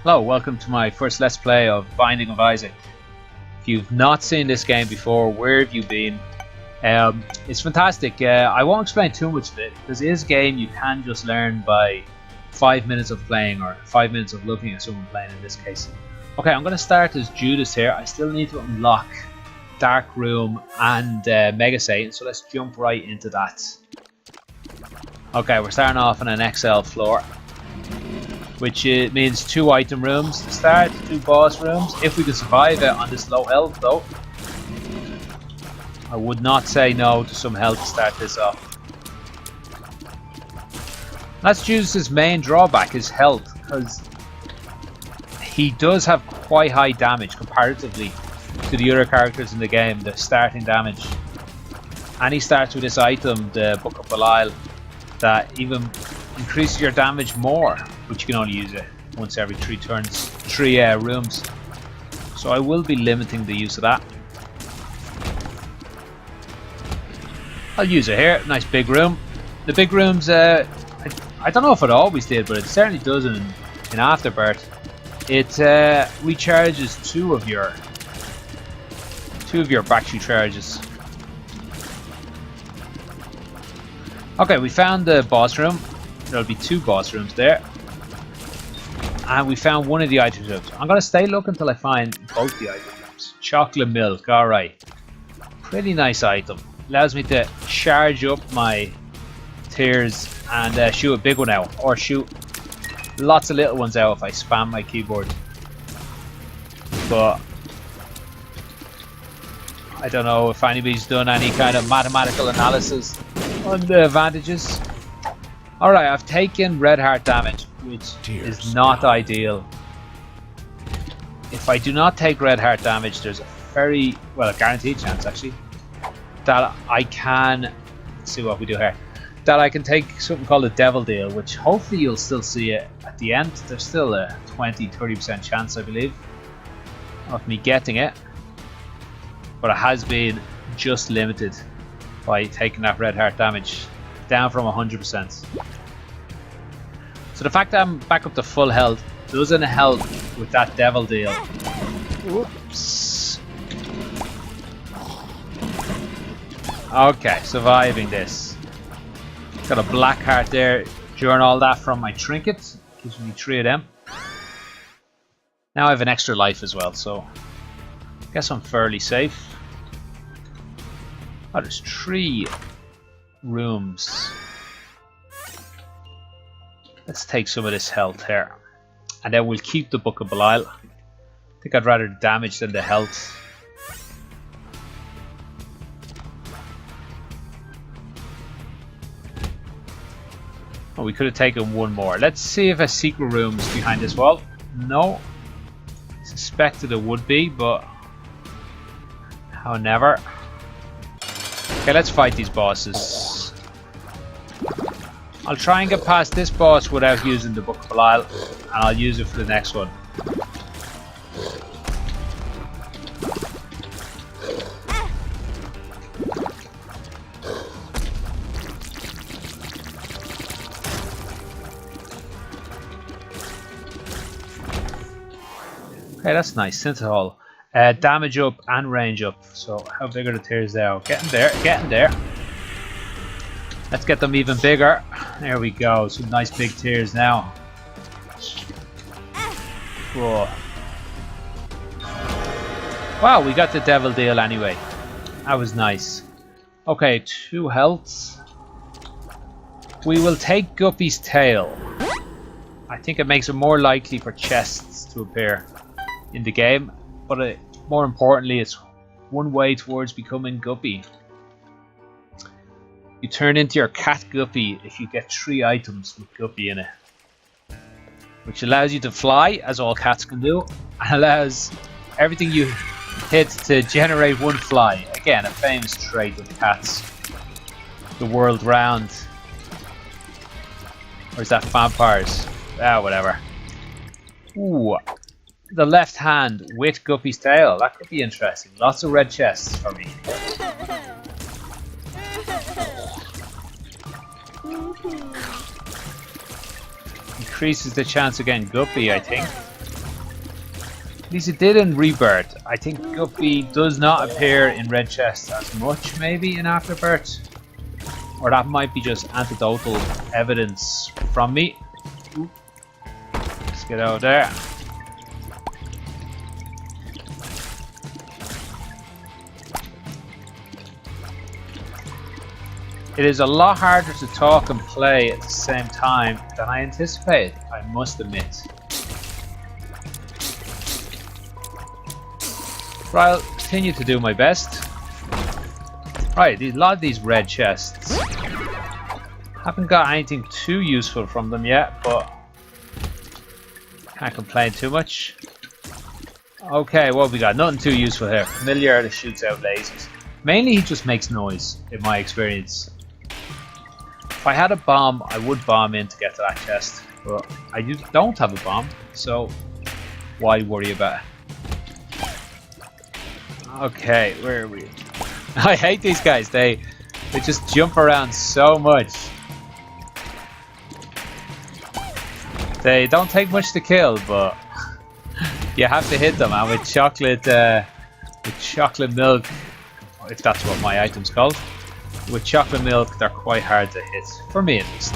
Hello, welcome to my first Let's Play of Binding of Isaac. If you've not seen this game before, where have you been? It's fantastic. I won't explain too much of it because it is a game you can just learn by 5 minutes of playing or 5 minutes of looking at someone playing in this case. Okay, I'm going to start as Judas here. I still need to unlock Dark Room and Mega Satan, so let's jump right into that. Okay, we're starting off on an XL floor, which means 2 item rooms to start, 2 boss rooms. If we can survive it on this low health though, I would not say no to some health to start this off. That's Judas' main drawback, his health, because he does have quite high damage comparatively to the other characters in the game, the starting damage. And he starts with this item, the Book of Belial, that even increases your damage more, but you can only use it once every 3 turns, 3 rooms. So I will be limiting the use of that. I'll use it here. Nice big room. The big rooms, I don't know if it always did, but it certainly does in Afterbirth. It recharges 2 of your battery charges. Okay, we found the boss room. There'll be 2 boss rooms there. And we found one of the item rooms. I'm going to stay looking until I find both the item rooms. Chocolate milk, alright. Pretty nice item. Allows me to charge up my tears and shoot a big one out. Or shoot lots of little ones out if I spam my keyboard. But I don't know if anybody's done any kind of mathematical analysis on the advantages. Alright, I've taken red heart damage, which is not ideal. If I do not take red heart damage, there's a very, well, a guaranteed chance actually, that I can, let's see what we do here, that I can take something called a devil deal, which hopefully you'll still see it at the end. There's still a 20-30% chance, I believe, of me getting it. But it has been just limited by taking that red heart damage down from 100%. So the fact that I'm back up to full health doesn't help with that devil deal. Whoops. Okay, surviving this. Got a black heart there during all that from my trinket. Gives me 3 of them. Now I have an extra life as well, so I guess I'm fairly safe. Oh, there's 3 rooms. Let's take some of this health here. And then we'll keep the Book of Belial. I think I'd rather damage than the health. Oh, we could have taken 1 more. Let's see if a secret room is behind this wall. No. Suspected it would be, but however. Okay, let's fight these bosses. I'll try and get past this boss without using the Book of Belial, and I'll use it for the next one. Okay, that's nice. Synthahol. Damage up and range up. So how big are the tears now? Getting there, getting there. Let's get them even bigger. There we go. Some nice big tears now. Cool. Wow, we got the devil deal anyway. That was nice. Okay, 2 health. We will take Guppy's tail. I think it makes it more likely for chests to appear in the game. But more importantly, it's one way towards becoming Guppy. You turn into your cat Guppy if you get 3 items with Guppy in it, which allows you to fly, as all cats can do, and allows everything you hit to generate 1 fly. Again, a famous trait of cats the world round. Or is that vampires? Ah, whatever. Ooh. The left hand with Guppy's tail. That could be interesting. Lots of red chests for me. Increases the chance of getting Guppy, I think. least it did in Rebirth. I think Guppy does not appear in red chests as much, maybe in Afterbirth. Or that might be just anecdotal evidence from me. Ooh. Let's get out there. It is a lot harder to talk and play at the same time than I anticipated, I must admit. But I'll continue to do my best. Right, a lot of these red chests. Haven't got anything too useful from them yet, but can't complain too much. Okay, what we got? Nothing too useful here. Familiar that shoots out lasers. Mainly he just makes noise, in my experience. If I had a bomb, I would bomb in to get to that chest, but I don't have a bomb, so why worry about it? Okay, where are we? I hate these guys, they just jump around so much. They don't take much to kill, but you have to hit them, and with chocolate milk, if that's what my item's called, with chocolate milk they're quite hard to hit, for me at least.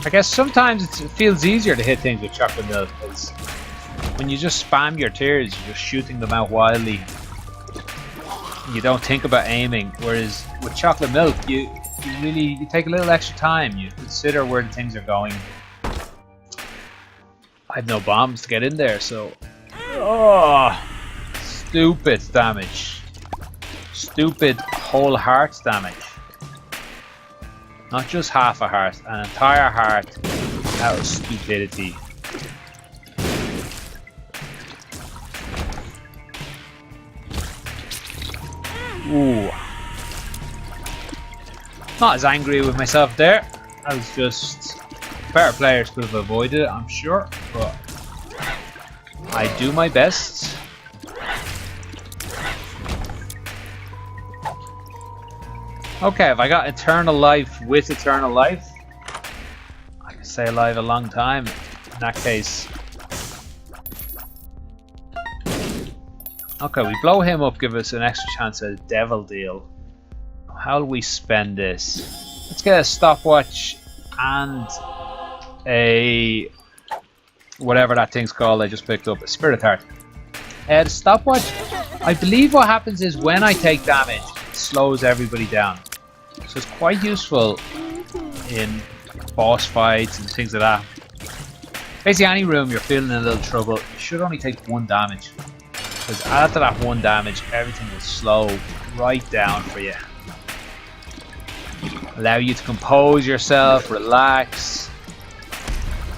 I guess sometimes it feels easier to hit things with chocolate milk, because when you just spam your tears, you're just shooting them out wildly. You don't think about aiming, whereas with chocolate milk, you take a little extra time. You consider where the things are going. I had no bombs to get in there, so... Oh! Stupid damage. Stupid whole heart damage. Not just half a heart, an entire heart out of stupidity. Ooh. Not as angry with myself there. I was just... Better players could have avoided it, I'm sure, but I do my best. Okay, if I got eternal life with eternal life, I can stay alive a long time. In that case. Okay, we blow him up, give us an extra chance at a devil deal. How do we spend this? Let's get a stopwatch and a... whatever that thing's called I just picked up, a spirit heart. The stopwatch, I believe what happens is when I take damage, it slows everybody down. So it's quite useful in boss fights and things like that. Basically any room you're feeling in a little trouble, you should only take 1 damage. Because after that 1 damage, everything will slow right down for you. Allow you to compose yourself, relax,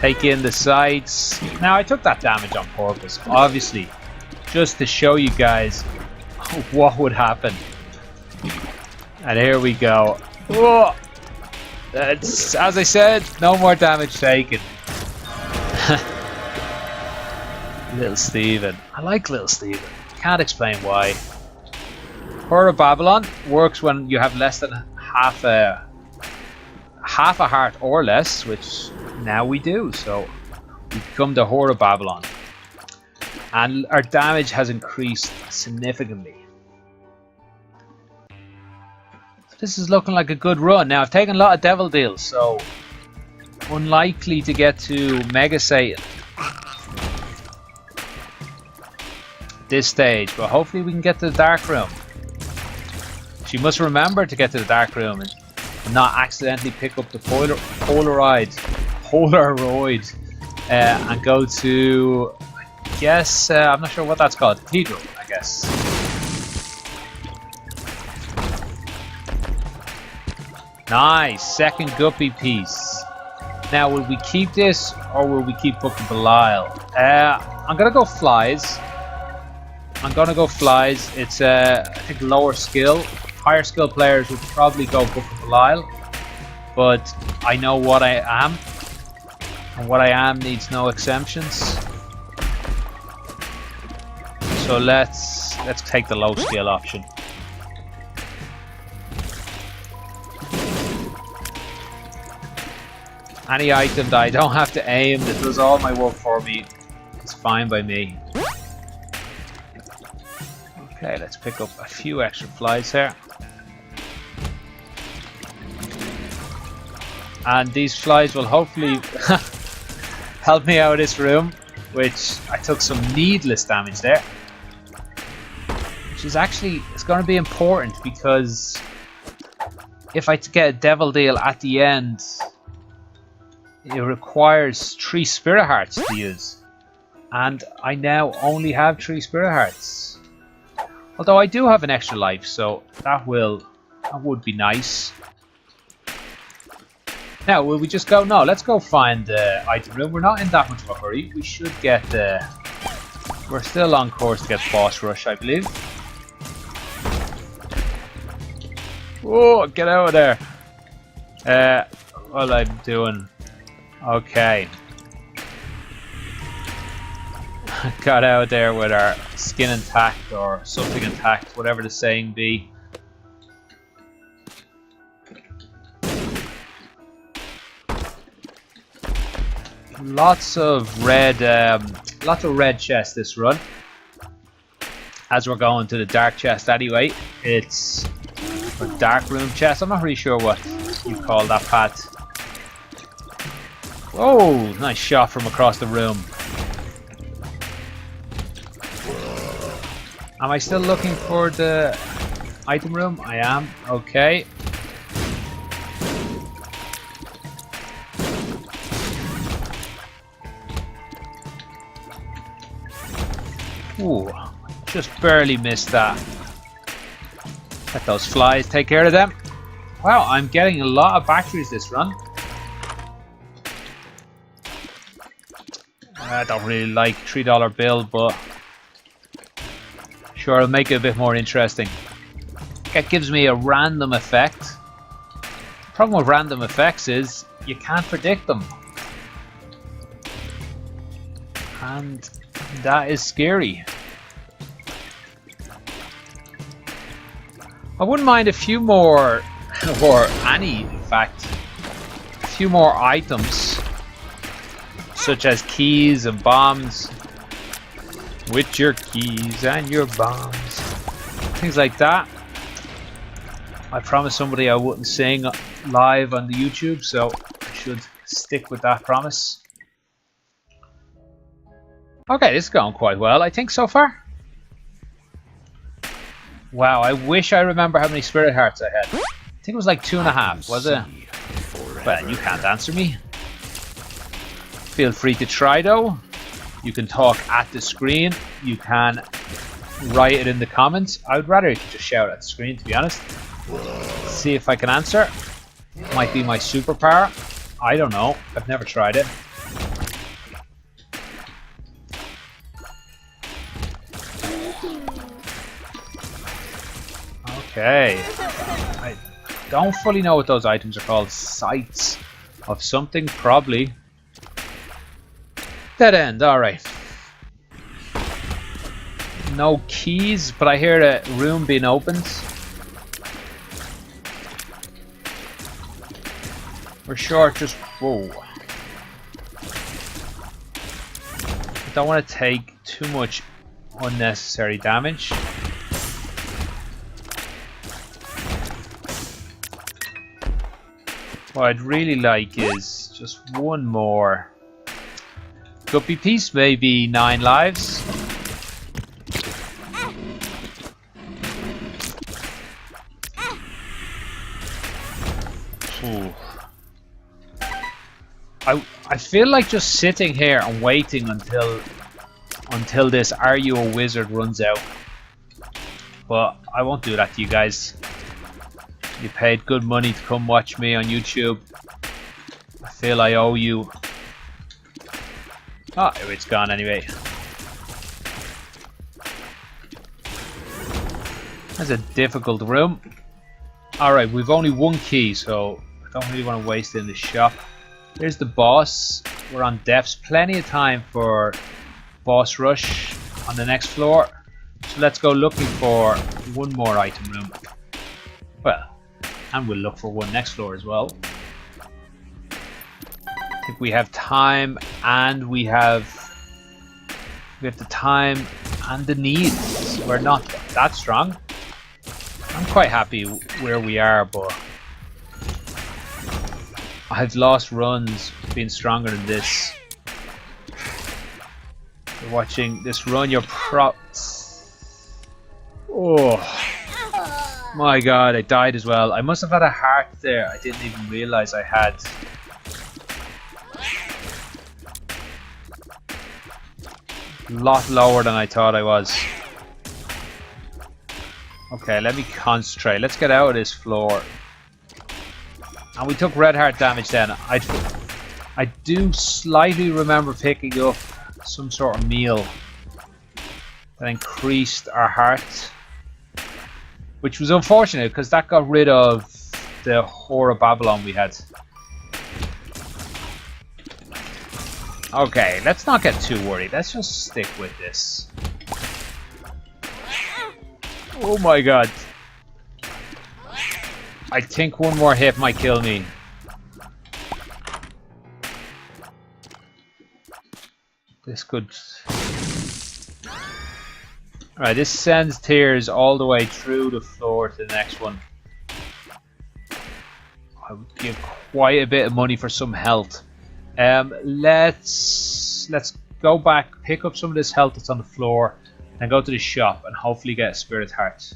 take in the sights. Now I took that damage on purpose, obviously, just to show you guys what would happen. And here we go. Whoa! It's, as I said, no more damage taken. Little Steven. I like Little Steven. Can't explain why. Horde of Babylon works when you have less than half a heart or less, which now we do. So we become the Horde of Babylon. And our damage has increased significantly. This is looking like a good run. Now I've taken a lot of devil deals, so unlikely to get to Mega Satan this stage, but hopefully we can get to the dark room. She must remember to get to the dark room and not accidentally pick up the Polaroid and go to, I guess, I'm not sure what that's called, Cathedral, I guess. Nice, second guppy piece. Now, will we keep this or will we keep Book of Belial? I'm gonna go flies. It's I think lower skill. Higher skill players would probably go Book of Belial, but I know what I am, and what I am needs no exemptions. So let's take the low skill option. Any item that I don't have to aim, that does all my work for me, is fine by me. Okay, let's pick up a few extra flies here. And these flies will hopefully help me out of this room, which I took some needless damage there. Which is actually, it's going to be important because if I get a devil deal at the end, it requires 3 spirit hearts to use. And I now only have 3 spirit hearts. Although I do have an extra life, so that would be nice. Now, will we just go? No, let's go find the item room. We're not in that much of a hurry. We should get the... We're still on course to get boss rush, I believe. Oh, get out of there. What I'm doing. Okay. Got out there with our skin intact or something intact, whatever the saying be. Lots of red chests this run. As we're going to the dark chest anyway. It's a dark room chest. I'm not really sure what you call that path. Oh, nice shot from across the room. Am I still looking for the item room? I am. Okay. Ooh, just barely missed that. Let those flies take care of them. Wow, I'm getting a lot of batteries this run. I don't really like $3 bill, but sure, it'll make it a bit more interesting. It gives me a random effect. The problem with random effects is you can't predict them. And that is scary. I wouldn't mind a few more, or any, in fact, a few more items, such as keys and bombs. With your keys and your bombs. Things like that. I promised somebody I wouldn't sing live on the YouTube, so I should stick with that promise. Okay, this is going quite well, I think, so far. Wow, I wish I remember how many spirit hearts I had. I think it was like 2.5, was it? Well, you can't answer me. Feel free to try though. You can talk at the screen. You can write it in the comments. I would rather you could just shout at the screen, to be honest. See if I can answer. Might be my superpower. I don't know. I've never tried it. Okay. I don't fully know what those items are called. Sights of something, probably. Dead end, alright. No keys, but I hear the room being opened. We're short just... Whoa. I don't want to take too much unnecessary damage. What I'd really like is just one more guppy piece, maybe 9 lives. Ooh. I feel like just sitting here and waiting until this "Are you a wizard?" runs out. But I won't do that to you guys. You paid good money to come watch me on YouTube. I feel I owe you. Oh, it's gone anyway. That's a difficult room. Alright, we've only one key, so I don't really want to waste it in the shop. Here's the boss. We're on depths. Plenty of time for boss rush on the next floor. So let's go looking for one more item room. Well, and we'll look for one next floor as well. I think we have time, and we have the time and the needs. We're not that strong. I'm quite happy where we are, but I've lost runs being stronger than this. You're watching this run, you're oh my god, I died as well. I must have had a heart there. I didn't even realize I had. A lot lower than I thought I was. Okay, let me concentrate. Let's get out of this floor. And we took red heart damage then. I do slightly remember picking up some sort of meal that increased our heart, which was unfortunate because that got rid of the Whore of Babylon we had. Okay, let's not get too worried. Let's just stick with this. Oh my god. I think one more hit might kill me. This could... Alright, this sends tears all the way through the floor to the next one. I would give quite a bit of money for some health. Let's go back, pick up some of this health that's on the floor, and go to the shop and hopefully get a spirit heart.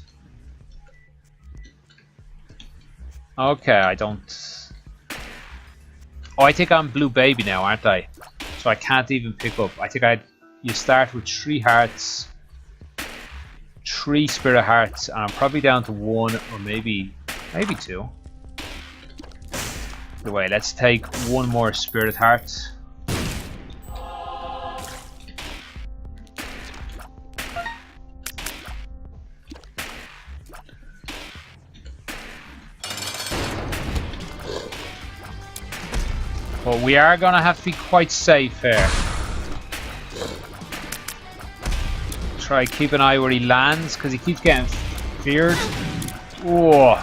Okay, I don't... Oh, I think I'm blue baby now, aren't I? So I can't even pick up. I think you start with 3 hearts, 3 spirit hearts, and I'm probably down to 1 or maybe 2. Either way, let's take 1 more spirit heart. But we are going to have to be quite safe here. Try keep an eye where he lands because he keeps getting feared. Whoa.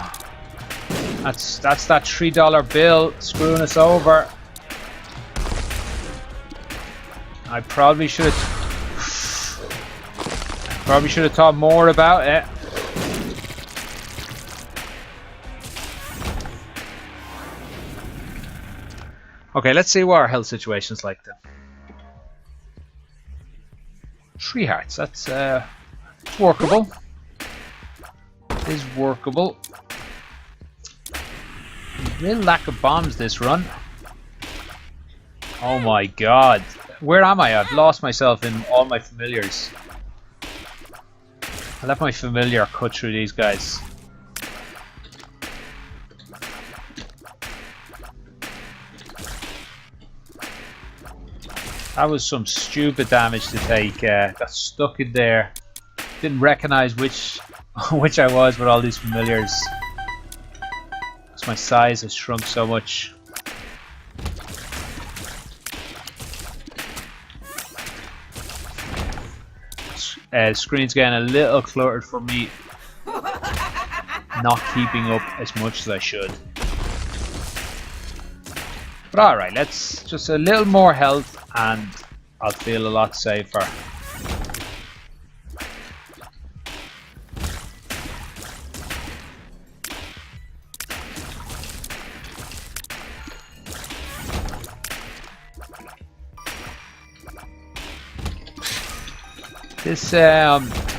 That's that $3 bill screwing us over. I probably should have thought more about it. Okay, let's see what our health situation's like then. 3 hearts, that's workable. It is workable. Real lack of bombs this run. Oh my god. Where am I? I've lost myself in all my familiars. I left my familiar cut through these guys. That was some stupid damage to take. Got stuck in there. Didn't recognize which I was with all these familiars. Because my size has shrunk so much. Screen's getting a little cluttered for me. Not keeping up as much as I should. But alright, let's just a little more health and I'll feel a lot safer.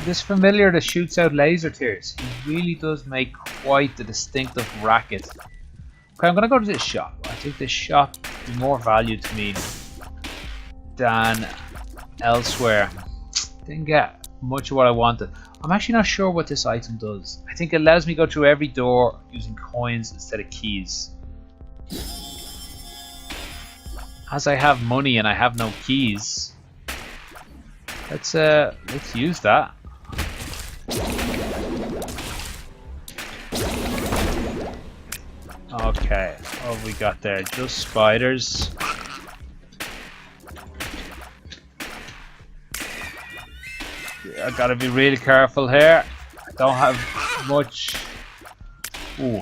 This familiar that shoots out laser tears, he really does make quite the distinctive racket. Okay, I'm gonna go to this shop. I think this shop is more value to me than elsewhere. Didn't get much of what I wanted. I'm actually not sure what this item does. I think it allows me to go through every door using coins instead of keys. As I have money and I have no keys, let's use that. Okay, what have we got there? Just spiders. I gotta be really careful here. I don't have much. Ooh,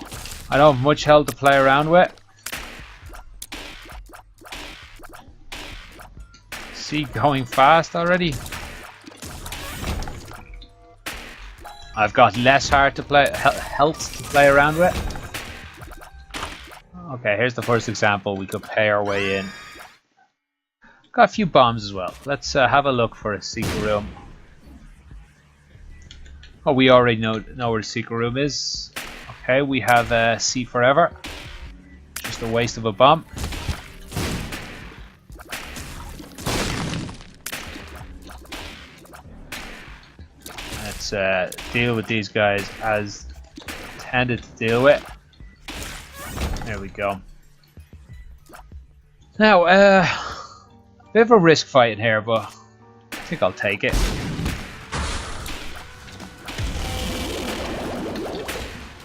I don't have much health to play around with. she going fast already? I've got less heart to play, health to play around with. Okay, here's the first example. We could pay our way in. Got a few bombs as well. Let's have a look for a secret room. Oh, we already know where the secret room is. Okay, we have C forever. Just a waste of a bomb. Let's deal with these guys as intended to deal with. There we go. Now, bit of a risk fight in here, but I think I'll take it.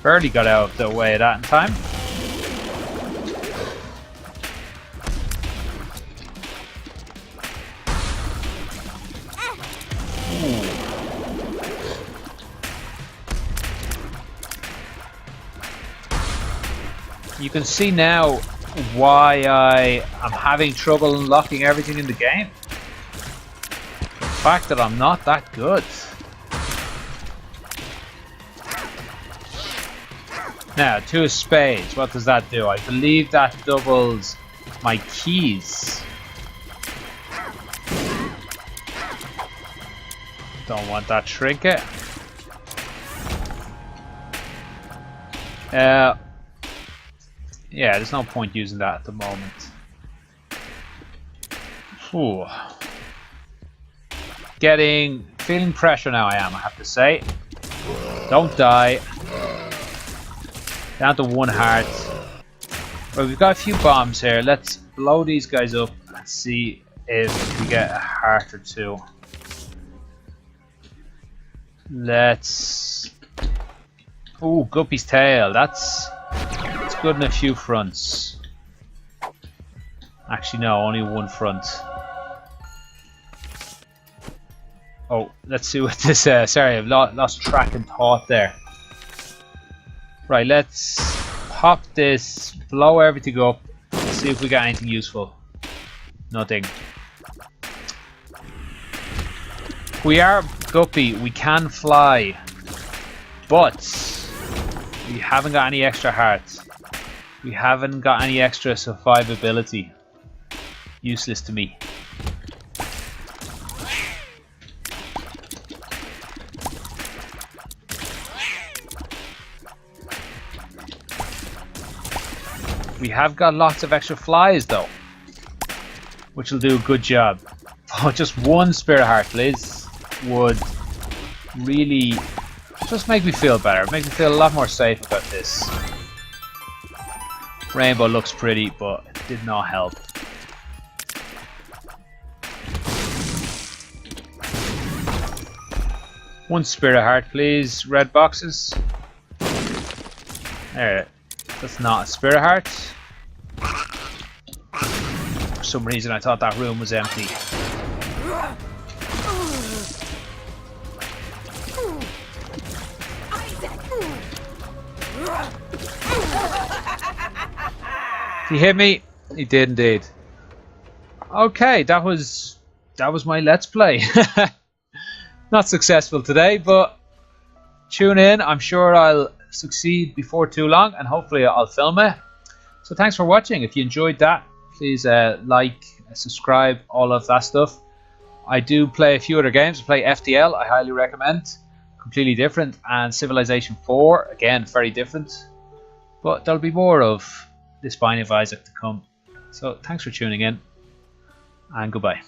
Barely got out of the way of that in time. You can see now why I am having trouble unlocking everything in the game. The fact that I'm not that good. Now, two of spades, what does that do? I believe that doubles my keys. Don't want that trinket. Yeah, there's no point using that at the moment. Ooh. Feeling pressure now I have to say. Don't die. Down to one heart. Well, we've got a few bombs here. Let's blow these guys up and see if we get a heart or two. Let's... Ooh, Guppy's tail. That's good in a few fronts. Actually, no, only one front. Oh, let's see what this... sorry, I've lost track and thought there. Right, let's pop this, blow everything up, see if we got anything useful. Nothing. We are Guppy, we can fly, but we haven't got any extra hearts. We haven't got any extra survivability. Useless to me. We have got lots of extra flies though, which will do a good job. Oh, just one spirit heart, please, would really just make me feel better, make me feel a lot more safe about this. Rainbow looks pretty, but it did not help. One spirit heart, please. Red boxes. There. That's not a spirit heart. For some reason I thought that room was empty. He hit me? He did indeed. Okay, that was my let's play. Not successful today, but tune in. I'm sure I'll succeed before too long, and hopefully I'll film it. So thanks for watching. If you enjoyed that, please like, subscribe, all of that stuff. I do play a few other games. I play FTL, I highly recommend. Completely different. And Civilization 4, again, very different. But there'll be more of this Binding of Isaac to come. So thanks for tuning in, and goodbye.